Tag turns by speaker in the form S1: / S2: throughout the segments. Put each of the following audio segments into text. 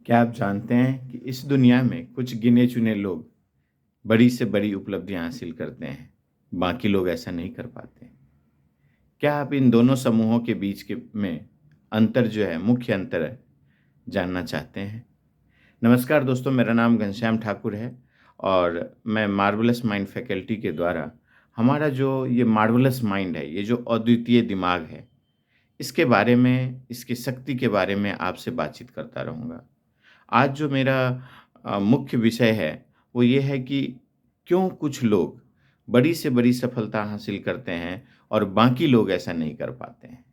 S1: क्या आप जानते हैं कि इस दुनिया में कुछ गिने चुने लोग बड़ी से बड़ी उपलब्धियां हासिल करते हैं, बाकी लोग ऐसा नहीं कर पाते। क्या आप इन दोनों समूहों के बीच के में अंतर जो है, मुख्य अंतर है, जानना चाहते हैं? नमस्कार दोस्तों, मेरा नाम घनश्याम ठाकुर है और मैं मार्वलस माइंड फैकल्टी के द्वारा हमारा जो ये मार्वलस माइंड है, ये जो अद्वितीय दिमाग है, इसके बारे में, इसकी शक्ति के बारे में आपसे बातचीत करता रहूँगा। आज जो मेरा मुख्य विषय है, वो ये है कि क्यों कुछ लोग बड़ी से बड़ी सफलता हासिल करते हैं और बाकी लोग ऐसा नहीं कर पाते हैं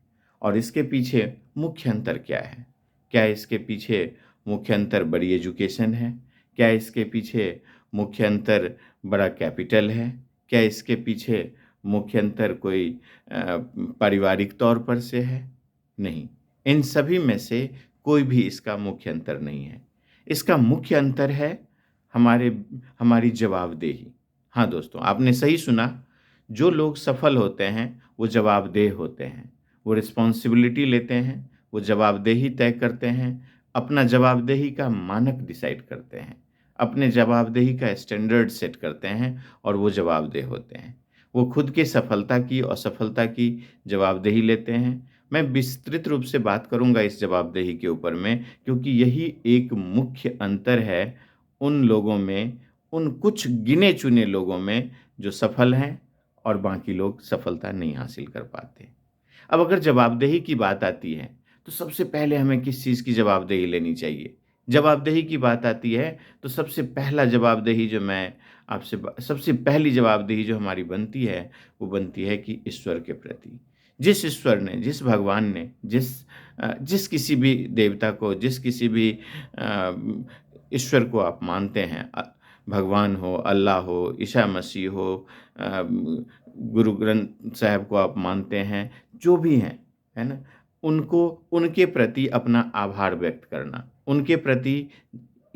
S1: और इसके पीछे मुख्य अंतर क्या है? क्या इसके पीछे मुख्य अंतर बड़ी एजुकेशन है? क्या इसके पीछे मुख्य अंतर बड़ा कैपिटल है? क्या इसके पीछे मुख्य अंतर कोई पारिवारिक तौर पर से है? नहीं, इन सभी में से कोई भी इसका मुख्य अंतर नहीं है। इसका मुख्य अंतर है हमारे हमारी जवाबदेही। हाँ दोस्तों, आपने सही सुना, जो लोग सफल होते हैं, वो जवाबदेह होते हैं। वो रिस्पॉन्सिबिलिटी लेते हैं, वो जवाबदेही तय करते हैं, अपना जवाबदेही का मानक डिसाइड करते हैं, अपने जवाबदेही का स्टैंडर्ड सेट करते हैं और वो जवाबदेह होते हैं। वो खुद की सफलता की, असफलता की जवाबदेही लेते हैं। मैं विस्तृत रूप से बात करूँगा इस जवाबदेही के ऊपर में, क्योंकि यही एक मुख्य अंतर है उन लोगों में, उन कुछ गिने-चुने लोगों में जो सफल हैं और बाकी लोग सफलता नहीं हासिल कर पाते। अब अगर जवाबदेही की बात आती है, तो सबसे पहले हमें किस चीज़ की जवाबदेही लेनी चाहिए? जवाबदेही की बात आती है, तो सबसे पहला जवाबदेही जो मैं आपसे ब सबसे पहली जवाबदेही जो हमारी बनती है, वो बनती है कि ईश्वर के प्रति। जिस ईश्वर ने, जिस भगवान ने, जिस किसी भी देवता को, जिस किसी भी ईश्वर को आप मानते हैं, भगवान हो, अल्लाह हो, ईसा मसीह हो, गुरु ग्रंथ साहब को आप मानते हैं, जो भी हैं, है ना? उनको, उनके प्रति अपना आभार व्यक्त करना, उनके प्रति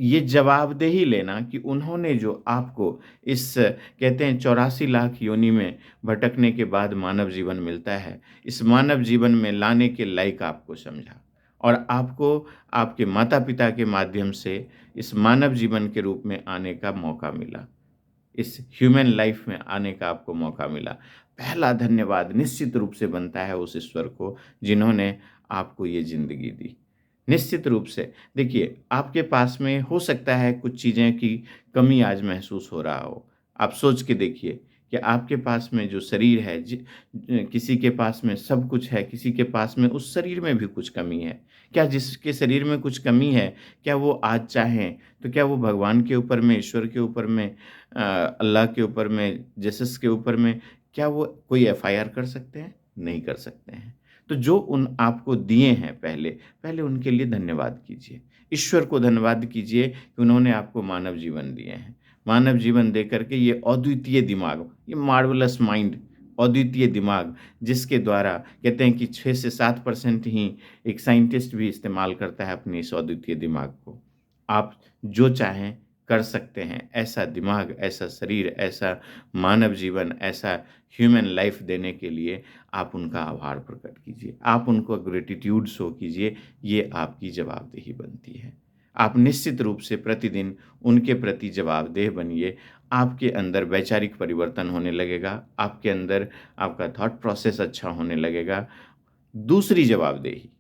S1: ये जवाबदेही लेना कि उन्होंने जो आपको इस कहते हैं 84 लाख योनि में भटकने के बाद मानव जीवन मिलता है, इस मानव जीवन में लाने के लायक आपको समझा और आपको आपके माता-पिता के माध्यम से इस मानव जीवन के रूप में आने का मौका मिला। इस ह्यूमन लाइफ में आने का आपको मौका मिला। पहला धन्यवाद निश्चित रूप से बनता है उस ईश्वर को जिन्होंने आपको ये ज़िंदगी दी। निश्चित रूप से देखिए, आपके पास में हो सकता है कुछ चीज़ें की कमी आज महसूस हो रहा हो। आप सोच के देखिए कि आपके पास में जो शरीर है, किसी के पास में सब कुछ है, किसी के पास में उस शरीर में भी कुछ कमी है। क्या जिसके शरीर में कुछ कमी है, क्या वो आज चाहें तो क्या वो भगवान के ऊपर में, ईश्वर के ऊपर में, अल्लाह के ऊपर में, जीसस के ऊपर में, क्या वो कोई एफआईआर कर सकते हैं? नहीं कर सकते हैं। तो जो उन आपको दिए हैं पहले, पहले उनके लिए धन्यवाद कीजिए। ईश्वर को धन्यवाद कीजिए कि उन्होंने आपको मानव जीवन दिए हैं। मानव जीवन दे कर के ये अद्वितीय दिमाग, ये मार्वेलस माइंड, अद्वितीय दिमाग, जिसके द्वारा कहते हैं कि 6 से 7% ही एक साइंटिस्ट भी इस्तेमाल करता है अपने इस अद्वितीय दिमाग को। आप जो चाहें कर सकते हैं। ऐसा दिमाग, ऐसा शरीर, ऐसा मानव जीवन, ऐसा ह्यूमन लाइफ देने के लिए आप उनका आभार प्रकट कीजिए। आप उनको ग्रैटिट्यूड शो कीजिए, ये आपकी जवाबदेही बनती है। आप निश्चित रूप से प्रतिदिन उनके प्रति जवाबदेह बनिए। आपके अंदर वैचारिक परिवर्तन होने लगेगा, आपके अंदर आपका थॉट प्रोसेस अच्छा होने लगेगा। दूसरी जवाबदेही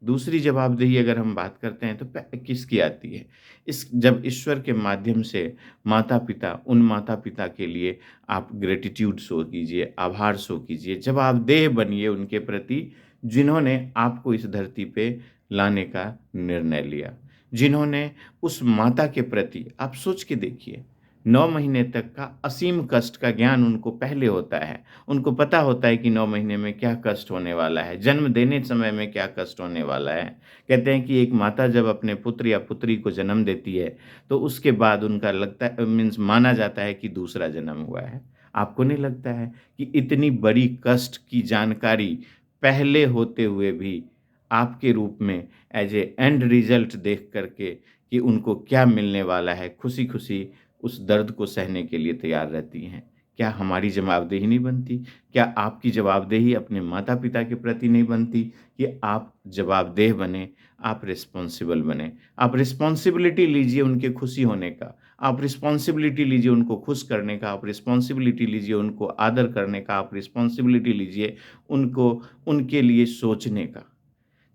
S1: दूसरी जवाबदेही अगर हम बात करते हैं तो किसकी आती है? इस जब ईश्वर के माध्यम से माता-पिता, उन माता-पिता के लिए आप ग्रैटिट्यूड शो कीजिए, आभार शो कीजिए, जवाबदेह बनिए उनके प्रति जिन्होंने आपको इस धरती पे लाने का निर्णय लिया। जिन्होंने उस माता के प्रति आप सोच के देखिए, 9 महीने तक का असीम कष्ट का ज्ञान उनको पहले होता है। उनको पता होता है कि 9 महीने में क्या कष्ट होने वाला है, जन्म देने समय में क्या कष्ट होने वाला है। कहते हैं कि एक माता जब अपने पुत्र या पुत्री को जन्म देती है, तो उसके बाद उनका लगता है, मीन्स माना जाता है कि दूसरा जन्म हुआ है। आपको नहीं लगता है कि इतनी बड़ी कष्ट की जानकारी पहले होते हुए भी आपके रूप में एज़ ए एंड रिज़ल्ट देख कर के कि उनको क्या मिलने वाला है, खुशी-खुशी उस दर्द को सहने के लिए तैयार रहती हैं? क्या हमारी जवाबदेही नहीं बनती? क्या आपकी जवाबदेही अपने माता-पिता के प्रति नहीं बनती कि आप जवाबदेह बनें, आप रिस्पॉन्सिबल बनें? आप रिस्पॉन्सिबिलिटी लीजिए उनके खुशी होने का, आप रिस्पॉन्सिबिलिटी लीजिए उनको खुश करने का, आप रिस्पॉन्सिबिलिटी लीजिए उनको आदर करने का, आप रिस्पॉन्सिबिलिटी लीजिए उनको उनके लिए सोचने का।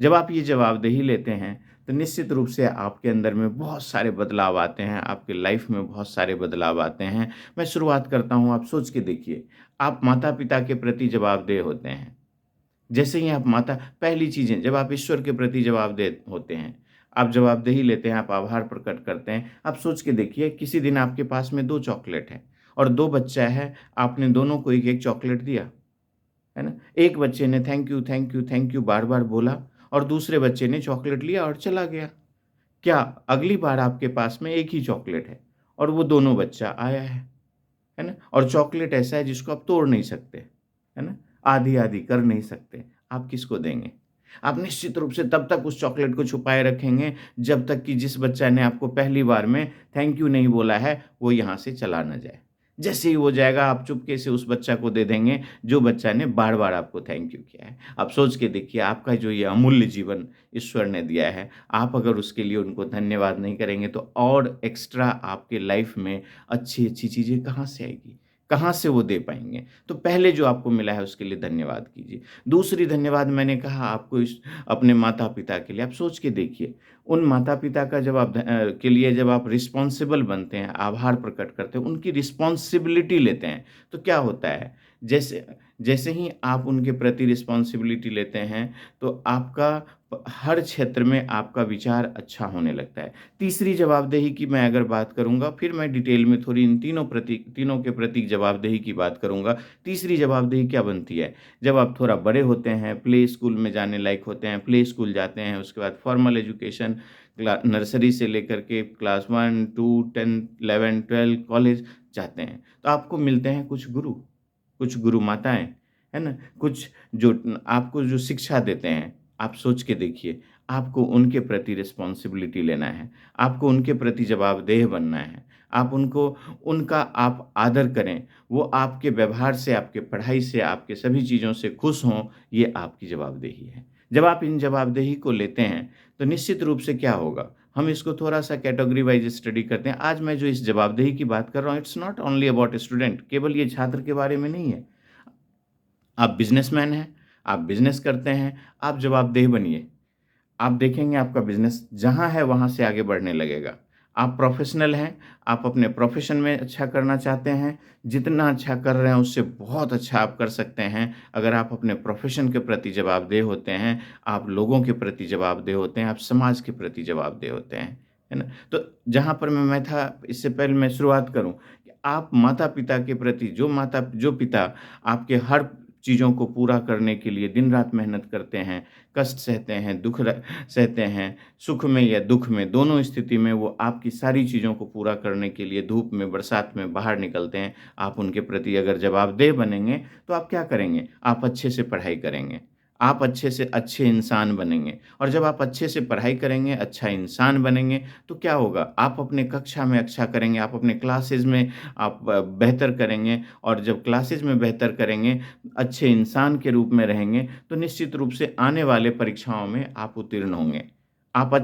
S1: जब आप ये जवाबदेही लेते हैं, तो निश्चित रूप से आपके अंदर में बहुत सारे बदलाव आते हैं, आपकी लाइफ में बहुत सारे बदलाव आते हैं। मैं शुरुआत करता हूँ, आप सोच के देखिए, आप माता-पिता के प्रति जवाबदेह होते हैं। जैसे ही आप माता पहली चीज़ें जब आप ईश्वर के प्रति जवाबदेह होते हैं, आप जवाबदेही लेते हैं, आप आभार प्रकट करते हैं। आप सोच के देखिए, किसी दिन आपके पास में 2 चॉकलेट हैं और 2 बच्चा है, आपने दोनों को 1-1 चॉकलेट दिया। है ना? एक बच्चे ने thank you, thank you, thank you बार-बार बोला और दूसरे बच्चे ने चॉकलेट लिया और चला गया। क्या अगली बार आपके पास में एक ही चॉकलेट है और वो दोनों बच्चा आया है ना? और चॉकलेट ऐसा है जिसको आप तोड़ नहीं सकते, है ना? आधी-आधी कर नहीं सकते, आप किसको देंगे? आप निश्चित रूप से तब तक उस चॉकलेट को छुपाए रखेंगे जब तक कि जिस बच्चा ने आपको पहली बार में थैंक यू नहीं बोला है, वो यहाँ से चला ना जाए। जैसे ही वो जाएगा आप चुपके से उस बच्चा को दे देंगे जो बच्चा ने बार-बार आपको थैंक यू किया है। आप सोच के देखिए आपका जो ये अमूल्य जीवन ईश्वर ने दिया है, आप अगर उसके लिए उनको धन्यवाद नहीं करेंगे तो और एक्स्ट्रा आपके लाइफ में अच्छी-अच्छी चीज़ें कहाँ से आएगी? कहाँ से वो दे पाएँगे? तो पहले जो आपको मिला है उसके लिए धन्यवाद कीजिए। दूसरी धन्यवाद मैंने कहा आपको इस अपने माता-पिता के लिए, आप सोच के देखिए, उन माता-पिता का जब आप के लिए जब आप रिस्पॉन्सिबल बनते हैं, आभार प्रकट करते हैं, उनकी रिस्पॉन्सिबिलिटी लेते हैं, तो क्या होता है? जैसे जैसे ही आप उनके प्रति रिस्पॉन्सिबिलिटी लेते हैं, तो आपका हर क्षेत्र में आपका विचार अच्छा होने लगता है। तीसरी जवाबदेही की मैं अगर बात करूँगा, फिर मैं डिटेल में थोड़ी इन तीनों के प्रति जवाबदेही की बात करूँगा। तीसरी जवाबदेही क्या बनती है? जब आप थोड़ा बड़े होते हैं, प्ले स्कूल में जाने लायक होते हैं, प्ले स्कूल जाते हैं, उसके बाद फॉर्मल एजुकेशन नर्सरी से लेकर के क्लास 1, 2, 10, 11, 12 कॉलेज जाते हैं। तो आपको मिलते हैं कुछ गुरु माताएँ, है ना? कुछ जो आपको जो शिक्षा देते हैं, आप सोच के देखिए, आपको उनके प्रति रिस्पॉन्सिबिलिटी लेना है, आपको उनके प्रति जवाबदेह बनना है, आप उनको उनका आप आदर करें, वो आपके व्यवहार से, आपके पढ़ाई से, आपके सभी चीज़ों से खुश हों, ये आपकी जवाबदेही है। जब आप इन जवाबदेही को लेते हैं, तो निश्चित रूप से क्या होगा, हम इसको थोड़ा-सा कैटेगरी वाइज़ स्टडी करते हैं। आज मैं जो इस जवाबदेही की बात कर रहा हूँ, it's not only about student, केवल ये छात्र के बारे में नहीं है। आप बिज़नेसमैन हैं, आप बिज़नेस करते हैं, आप जवाबदेह बनिए। आप देखेंगे आपका बिज़नेस जहाँ है वहाँ से आगे बढ़ने लगेगा। आप प्रोफ़ेशनल हैं, आप अपने प्रोफ़ेशन में अच्छा करना चाहते हैं, जितना अच्छा कर रहे हैं उससे बहुत अच्छा आप कर सकते हैं। अगर आप अपने प्रोफ़ेशन के प्रति जवाबदेह होते हैं, आप लोगों के प्रति जवाबदेह होते हैं, आप समाज के प्रति जवाबदेह होते हैं। है ना? तो जहाँ पर मैं था इससे पहले मैं शुरुआत करूँ कि आप माता-पिता के प्रति जो पिता आपके हर चीज़ों को पूरा करने के लिए दिन-रात मेहनत करते हैं, कष्ट सहते हैं, सहते हैं, सुख में या दुःख में, दोनों स्थिति में वो आपकी सारी चीज़ों को पूरा करने के लिए धूप में, बरसात में बाहर निकलते हैं। आप उनके प्रति अगर जवाबदेह बनेंगे, तो आप क्या करेंगे? आप अच्छे से पढ़ाई करेंगे। आप अच्छे से अच्छे इंसान बनेंगे और जब आप अच्छे से पढ़ाई करेंगे, अच्छा इंसान बनेंगे, तो क्या होगा? आप अपने कक्षा में अच्छा करेंगे, आप अपने क्लासेज़ में आप बेहतर करेंगे और जब क्लासेज़ में बेहतर करेंगे, अच्छे इंसान के रूप में रहेंगे, तो निश्चित रूप से आने वाले परीक्षाओं में आप उत्तीर्ण होंगे। आप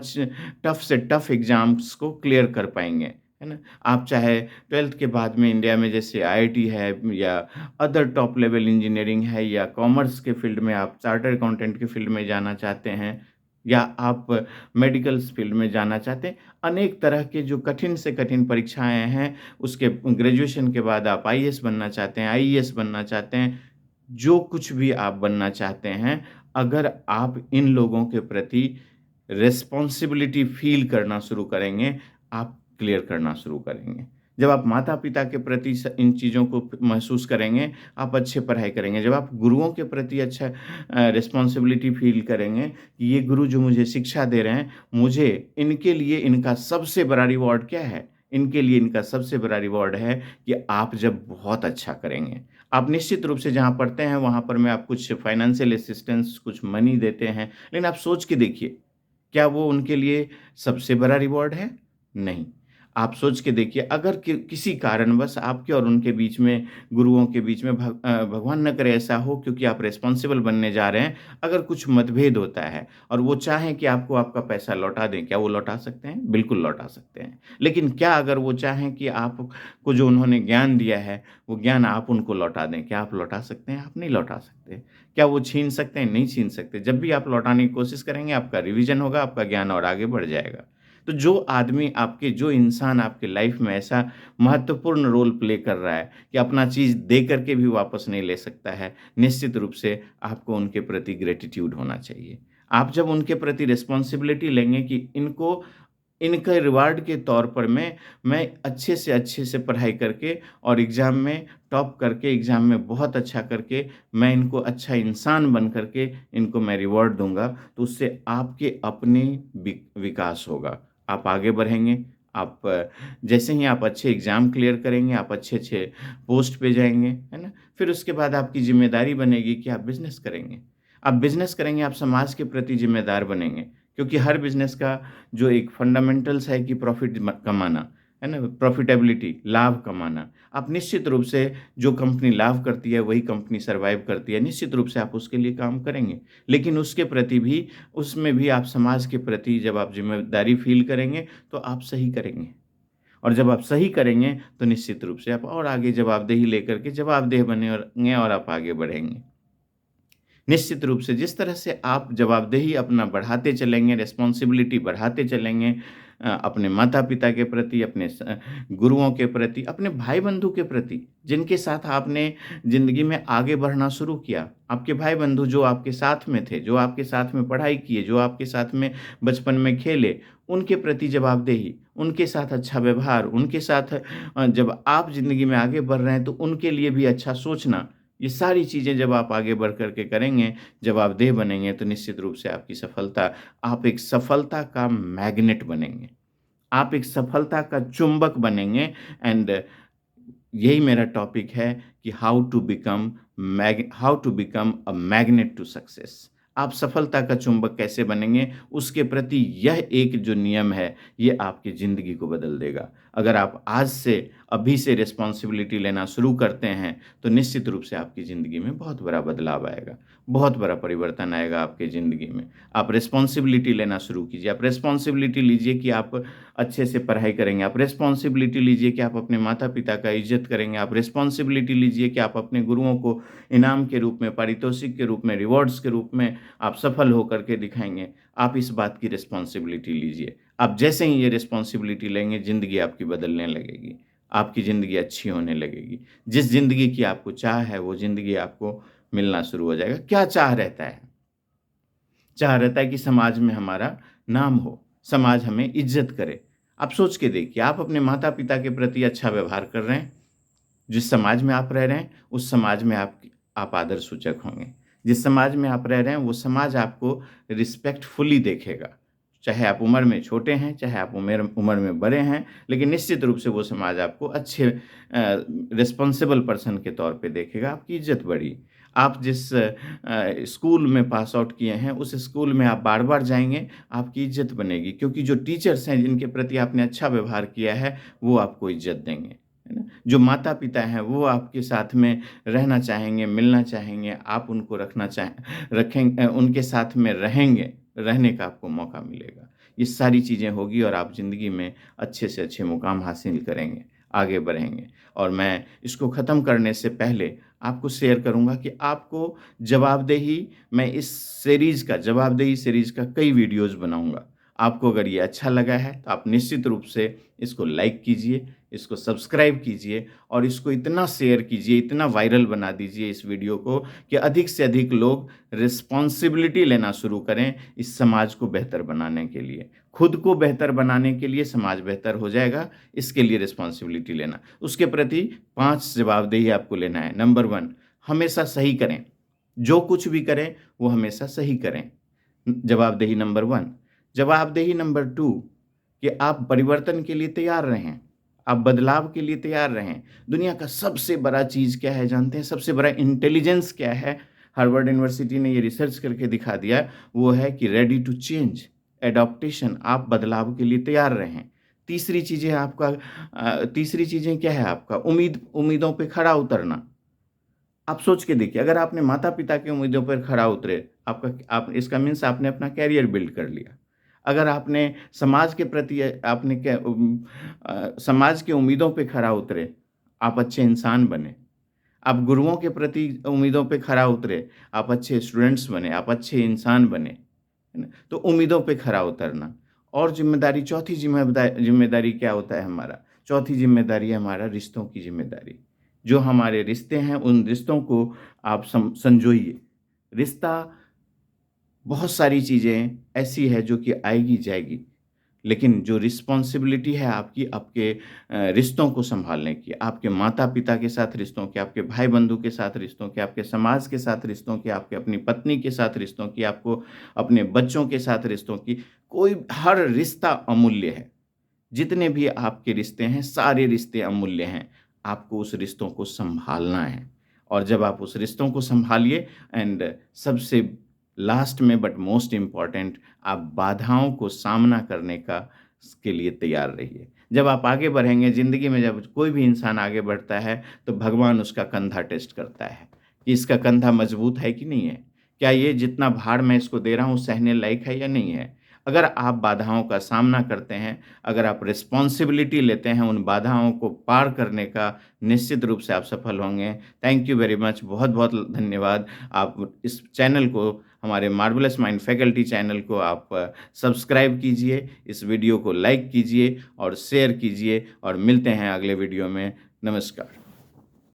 S1: टफ़ से टफ़ एग्ज़ाम्स को क्लियर कर पाएँगे, है ना? आप चाहे 12th के बाद में इंडिया में जैसे आईआईटी है या अदर टॉप लेवल इंजीनियरिंग है या कॉमर्स के फ़ील्ड में आप चार्टर्ड अकाउंटेंट के फ़ील्ड में जाना चाहते हैं या आप मेडिकल्स फ़ील्ड में जाना चाहते हैं, अनेक तरह के जो कठिन से कठिन परीक्षाएँ हैं, उसके ग्रेजुएशन के बाद आप आईएएस बनना चाहते हैं, आईईएस बनना चाहते हैं, जो कुछ भी आप बनना चाहते हैं, अगर आप इन लोगों के प्रति रिस्पॉन्सिबिलिटी फ़ील करना शुरू करेंगे, आप क्लियर करना शुरू करेंगे। जब आप माता-पिता के प्रति इन चीज़ों को महसूस करेंगे, आप अच्छे पढ़ाई करेंगे। जब आप गुरुओं के प्रति अच्छा रिस्पॉन्सिबिलिटी फ़ील करेंगे कि ये गुरु जो मुझे शिक्षा दे रहे हैं, मुझे इनके लिए इनका सबसे बड़ा रिवॉर्ड क्या है? इनके लिए इनका सबसे बड़ा रिवॉर्ड है कि आप जब बहुत अच्छा करेंगे। आप निश्चित रूप से जहाँ पढ़ते हैं, वहाँ पर में आप कुछ फाइनेंशियल असिस्टेंस, कुछ मनी देते हैं, लेकिन आप सोच के देखिए, क्या वो उनके लिए सबसे बड़ा रिवॉर्ड है? नहीं। आप सोच के देखिए, अगर किसी कारणवश आपके और उनके बीच में, गुरुओं के बीच में, भगवान न करे ऐसा हो, क्योंकि आप रिस्पॉन्सिबल बनने जा रहे हैं, अगर कुछ मतभेद होता है और वो चाहें कि आपको आपका पैसा लौटा दें, क्या वो लौटा सकते हैं? बिल्कुल लौटा सकते हैं। लेकिन क्या अगर वो चाहें कि आपको जो उन्होंने ज्ञान दिया है, वो ज्ञान आप उनको लौटा दें, क्या आप लौटा सकते हैं? आप नहीं लौटा सकते। क्या वो छीन सकते हैं? नहीं छीन सकते। जब भी आप लौटाने की कोशिश करेंगे, आपका रिवीजन होगा, आपका ज्ञान और आगे बढ़ जाएगा। तो जो इंसान आपके लाइफ में ऐसा महत्वपूर्ण रोल प्ले कर रहा है कि अपना चीज़ दे करके भी वापस नहीं ले सकता है, निश्चित रूप से आपको उनके प्रति ग्रैटिट्यूड होना चाहिए। आप जब उनके प्रति रिस्पॉन्सिबिलिटी लेंगे कि इनको इनके रिवार्ड के तौर पर मैं अच्छे से पढ़ाई करके और एग्ज़ाम में टॉप करके, एग्ज़ाम में बहुत अच्छा करके, मैं इनको अच्छा इंसान बन करके इनको मैं रिवॉर्ड दूँगा, तो उससे आपके अपने विकास होगा। आप आगे बढ़ेंगे, आप जैसे ही आप अच्छे एग्ज़ाम क्लियर करेंगे, आप अच्छे-अच्छे पोस्ट पे जाएँगे, है ना? फिर उसके बाद आपकी ज़िम्मेदारी बनेगी कि आप बिज़नेस करेंगे। आप बिज़नेस करेंगे, आप समाज के प्रति ज़िम्मेदार बनेंगे, क्योंकि हर बिज़नेस का जो एक फंडामेंटल्स है कि प्रॉफ़िट कमाना, है ना? प्रॉफ़िटेबिलिटी, लाभ कमाना। आप निश्चित रूप से, जो कंपनी लाभ करती है, वही कंपनी सर्वाइव करती है, निश्चित रूप से आप उसके लिए काम करेंगे। लेकिन उसके प्रति भी, उसमें भी आप समाज के प्रति जब आप ज़िम्मेदारी फ़ील करेंगे, तो आप सही करेंगे। और जब आप सही करेंगे, तो निश्चित रूप से आप और आगे जवाबदेही लेकर के जवाबदेह बनेंगे और आप आगे बढ़ेंगे। निश्चित रूप से जिस तरह से आप जवाबदेही अपना बढ़ाते चलेंगे, रिस्पॉन्सिबिलिटी बढ़ाते चलेंगे, अपने माता-पिता के प्रति, अपने गुरुओं के प्रति, अपने भाई-बंधु के प्रति, जिनके साथ आपने ज़िंदगी में आगे बढ़ना शुरू किया। आपके भाई-बंधु जो आपके साथ में थे, जो आपके साथ में पढ़ाई किए, जो आपके साथ में बचपन में खेले, उनके प्रति जवाबदेही, उनके साथ अच्छा व्यवहार, उनके साथ जब आप ज़िंदगी में आगे बढ़ रहे हैं, तो उनके लिए भी अच्छा सोचना। ये सारी चीज़ें जब आप आगे बढ़ कर के करेंगे, जवाबदेह बनेंगे, तो निश्चित रूप से आपकी सफलता, आप एक सफलता का मैग्नेट बनेंगे। आप एक सफलता का चुंबक बनेंगे। एंड यही मेरा टॉपिक है कि how to become a magnet to success. आप सफलता का चुंबक कैसे बनेंगे, उसके प्रति यह एक जो नियम है, ये आपकी ज़िंदगी को बदल देगा। अगर आप आज से, अभी से रिस्पॉन्सिबिलिटी लेना शुरू करते हैं, तो निश्चित रूप से आपकी ज़िंदगी में बहुत बड़ा बदलाव आएगा, बहुत बड़ा परिवर्तन आएगा आपकी ज़िंदगी में। आप रिस्पॉन्सिबिलिटी लेना शुरू कीजिए। आप रिस्पॉन्सिबिलिटी लीजिए कि आप अच्छे से पढ़ाई करेंगे। आप रिस्पॉन्सिबिलिटी लीजिए कि आप अपने माता-पिता का इज़्ज़त करेंगे। आप रिस्पॉन्सिबिलिटी लीजिए कि आप अपने गुरुओं को इनाम के रूप में, पारितोषिक के रूप में, रिवॉर्ड्स के रूप में आप सफल होकर के दिखाएँगे। आप इस बात की रिस्पॉन्सिबिलिटी लीजिए। आप जैसे ही ये रिस्पॉन्सिबिलिटी लेंगे, ज़िंदगी आपकी बदलने लगेगी। आपकी ज़िंदगी अच्छी होने लगेगी। जिस ज़िंदगी की आपको चाह है, वो ज़िंदगी आपको मिलना शुरू हो जाएगा। क्या चाह रहता है? चाह रहता है कि समाज में हमारा नाम हो, समाज हमें इज़्ज़त करे। आप सोच के देखिए, आप अपने माता-पिता के प्रति अच्छा व्यवहार कर रहे हैं, जिस समाज में आप रह रहे हैं, उस समाज में आप आदर सूचक होंगे। जिस समाज में आप रह रहे हैं, वो समाज आपको रिस्पेक्टफुली देखेगा। चाहे आप उम्र में छोटे हैं, चाहे आप उम्र में बड़े हैं, लेकिन निश्चित रूप से वो समाज आपको अच्छे रिस्पॉन्सिबल पर्सन के तौर पे देखेगा, आपकी इज़्ज़त बढ़ी। आप जिस स्कूल में पास आउट किए हैं, उस स्कूल में आप बार-बार जाएँगे, आपकी इज़्ज़त बनेगी, क्योंकि जो टीचर्स हैं, जिनके प्रति आपने अच्छा व्यवहार किया है, वो आपको इज़्ज़त देंगे। है ना? जो माता-पिता हैं, वो आपके साथ में रहना चाहेंगे, मिलना चाहेंगे, आप उनको उनके साथ में रहेंगे, रहने का आपको मौका मिलेगा। ये सारी चीज़ें होगी और आप ज़िंदगी में अच्छे से अच्छे मुकाम हासिल करेंगे, आगे बढ़ेंगे। और मैं इसको ख़त्म करने से पहले आपको शेयर करूँगा कि आपको जवाबदेही मैं इस जवाबदेही सीरीज़ का कई वीडियोज़ बनाऊँगा। आपको अगर ये अच्छा लगा है, तो आप निश्चित रूप से इसको लाइक कीजिए, इसको सब्सक्राइब कीजिए और इसको इतना शेयर कीजिए, इतना वायरल बना दीजिए इस वीडियो को कि अधिक से अधिक लोग रिस्पॉन्सिबिलिटी लेना शुरू करें इस समाज को बेहतर बनाने के लिए। खुद को बेहतर बनाने के लिए समाज बेहतर हो जाएगा, इसके लिए रिस्पॉन्सिबिलिटी लेना। उसके प्रति 5 जवाबदेही आपको लेना है। नंबर 1, हमेशा सही करें। जो कुछ भी करें, वो हमेशा सही करें। जवाबदेही नंबर 1। जवाबदेही नंबर 2, कि आप परिवर्तन के लिए तैयार रहें, आप बदलाव के लिए तैयार रहें। दुनिया का सबसे बड़ा चीज़ क्या है जानते हैं? सबसे बड़ा इंटेलिजेंस क्या है? हार्वर्ड यूनिवर्सिटी ने ये रिसर्च करके दिखा दिया, वो है कि रेडी टू चेंज, एडॉप्टेशन, आप बदलाव के लिए तैयार रहें। तीसरी चीज़ें तीसरी चीज़ें क्या है आपका उम्मीदों पे खरा उतरना। आप सोच के देखिए, अगर आपने माता-पिता की उम्मीदों पर खरा उतरे, आप इसका मीन्स आपने अपना करियर बिल्ड कर लिया। अगर आपने समाज के प्रति समाज की उम्मीदों पे खरा उतरे, आप अच्छे इंसान बने। आप गुरुओं के प्रति उम्मीदों पे खरा उतरे, आप अच्छे स्टूडेंट्स बने, आप अच्छे इंसान बने, है ना? तो उम्मीदों पे खरा उतरना और ज़िम्मेदारी चौथी ज़िम्मेदारी क्या होता है हमारा? चौथी ज़िम्मेदारी है हमारा रिश्तों की ज़िम्मेदारी। जो हमारे रिश्ते हैं, उन रिश्तों को आप संजोइए। रिश्ता बहुत सारी चीज़ें ऐसी है जो कि आएगी, जाएगी। लेकिन जो रिस्पॉन्सिबिलिटी है आपकी आपके रिश्तों को सँभालने की, आपके माता-पिता के साथ रिश्तों की, आपके भाई-बंधु के साथ रिश्तों की, आपके समाज के साथ रिश्तों की, आपके अपनी पत्नी के साथ रिश्तों की, आपको अपने बच्चों के साथ रिश्तों की, हर रिश्ता अमूल्य है। जितने भी आपके रिश्ते हैं, सारे रिश्ते अमूल्य हैं। आपको उस रिश्तों को सँभालना है और जब आप उस रिश्तों को सँभालिए एंड सबसे लास्ट में बट मोस्ट इम्पोर्टेंट आप बाधाओं को सामना करने का के लिए तैयार रहिए। जब आप आगे बढ़ेंगे ज़िंदगी में जब कोई भी इंसान आगे बढ़ता है, तो भगवान उसका कंधा टेस्ट करता है, कि इसका कंधा मज़बूत है कि नहीं है? क्या ये जितना भार मैं इसको दे रहा हूँ सहने लायक है या नहीं है? अगर आप बाधाओं का सामना करते हैं, अगर आप रिस्पॉन्सिबिलिटी लेते हैं उन बाधाओं को पार करने का, निश्चित रूप से आप सफल होंगे। थैंक यू वेरी मच बहुत-बहुत धन्यवाद। आप इस चैनल को हमारे मार्वेलस माइंड फैकल्टी चैनल को आप सब्सक्राइब कीजिए, इस वीडियो को लाइक कीजिए और शेयर कीजिए और मिलते हैं अगले वीडियो में। नमस्कार।